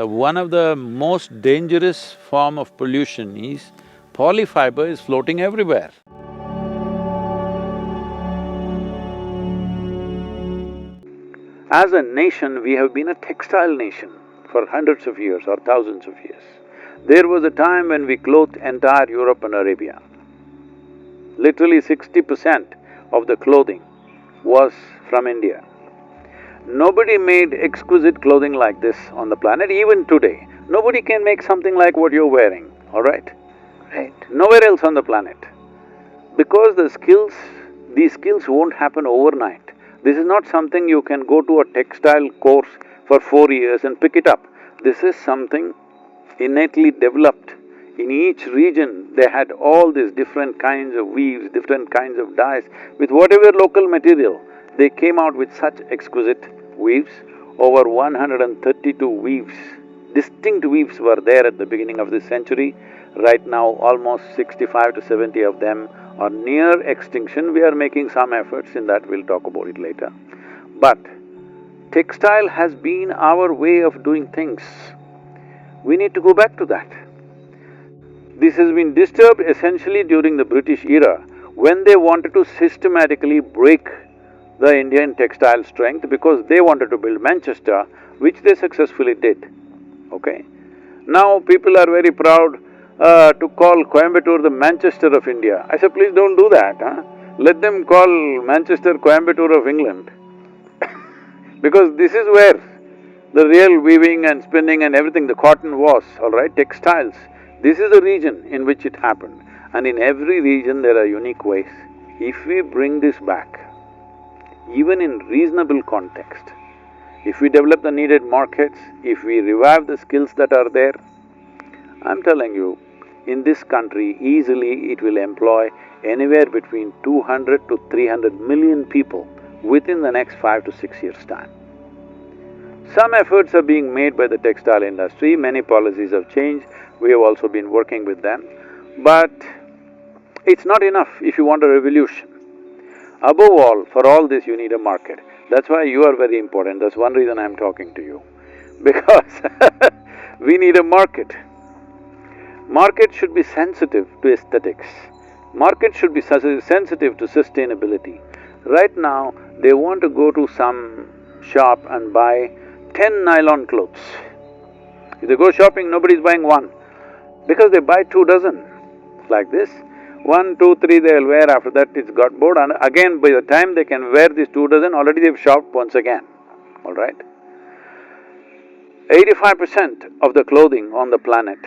One of the most dangerous form of pollution is polyfiber is floating everywhere. As a nation, we have been a textile nation for hundreds of years or thousands of years. There was a time when we clothed entire Europe and Arabia. Literally 60% of the clothing was from India. Nobody made exquisite clothing like this on the planet, even today. Nobody can make something like what you're wearing, all right? Right. Nowhere else on the planet. Because these skills won't happen overnight. This is not something you can go to a textile course for 4 years and pick it up. This is something innately developed. In each region, they had all these different kinds of weaves, different kinds of dyes. With whatever local material, they came out with such exquisite weaves. Over 132 weaves, distinct weaves were there at the beginning of this century. Right now, almost 65 to 70 of them are near extinction. We are making some efforts in that, we'll talk about it later. But textile has been our way of doing things. We need to go back to that. This has been disturbed essentially during the British era, when they wanted to systematically break the Indian textile strength because they wanted to build Manchester, which they successfully did, okay? Now people are very proud to call Coimbatore the Manchester of India. I said, please don't do that, huh? Let them call Manchester Coimbatore of England because this is where the real weaving and spinning and everything, the cotton was, all right, textiles. This is the region in which it happened, and in every region there are unique ways. If we bring this back, even in reasonable context, if we develop the needed markets, if we revive the skills that are there, I'm telling you, in this country, easily it will employ anywhere between 200 to 300 million people within the next 5 to 6 years' time. Some efforts are being made by the textile industry, many policies have changed, we have also been working with them, but it's not enough if you want a revolution. Above all, for all this you need a market. That's why you are very important, that's one reason I'm talking to you, because we need a market. Market should be sensitive to aesthetics. Market should be sensitive to sustainability. Right now, they want to go to some shop and buy 10 nylon clothes. If they go shopping, nobody's buying one, because they buy 2 dozen like this. 1, 2, 3 they'll wear, after that it's got bored, and again by the time they can wear these 2 dozen, already they've shopped once again, all right? 85% of the clothing on the planet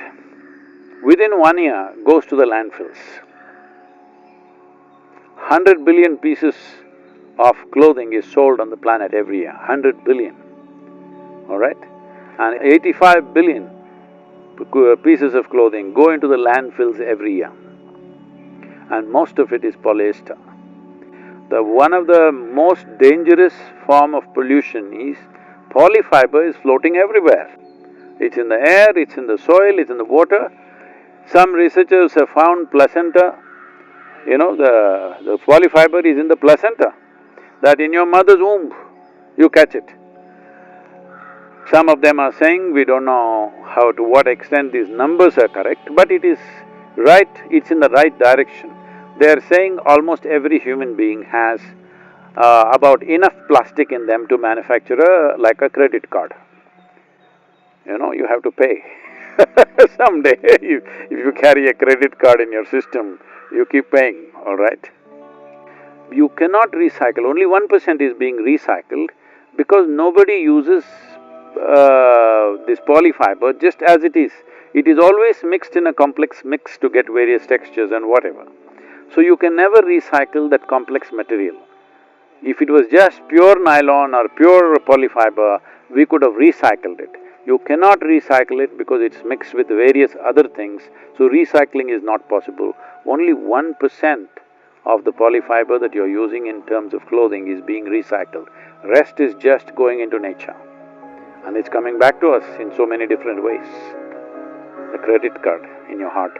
within 1 year goes to the landfills. 100 billion pieces of clothing is sold on the planet every year, 100 billion, all right? And 85 billion pieces of clothing go into the landfills every year, and most of it is polyester. One of the most dangerous form of pollution is polyfiber is floating everywhere. It's in the air, it's in the soil, it's in the water. Some researchers have found placenta, you know, the polyfiber is in the placenta, that in your mother's womb, you catch it. Some of them are saying, we don't know to what extent these numbers are correct, but it is right, it's in the right direction. They are saying almost every human being has about enough plastic in them to manufacture like a credit card. You know, you have to pay someday, if you carry a credit card in your system, you keep paying, all right? You cannot recycle, only 1% is being recycled because nobody uses this polyfiber just as it is. It is always mixed in a complex mix to get various textures and whatever. So you can never recycle that complex material. If it was just pure nylon or pure polyfiber, we could have recycled it. You cannot recycle it because it's mixed with various other things, so recycling is not possible. Only 1% of the polyfiber that you're using in terms of clothing is being recycled. Rest is just going into nature, and it's coming back to us in so many different ways. The credit card in your heart.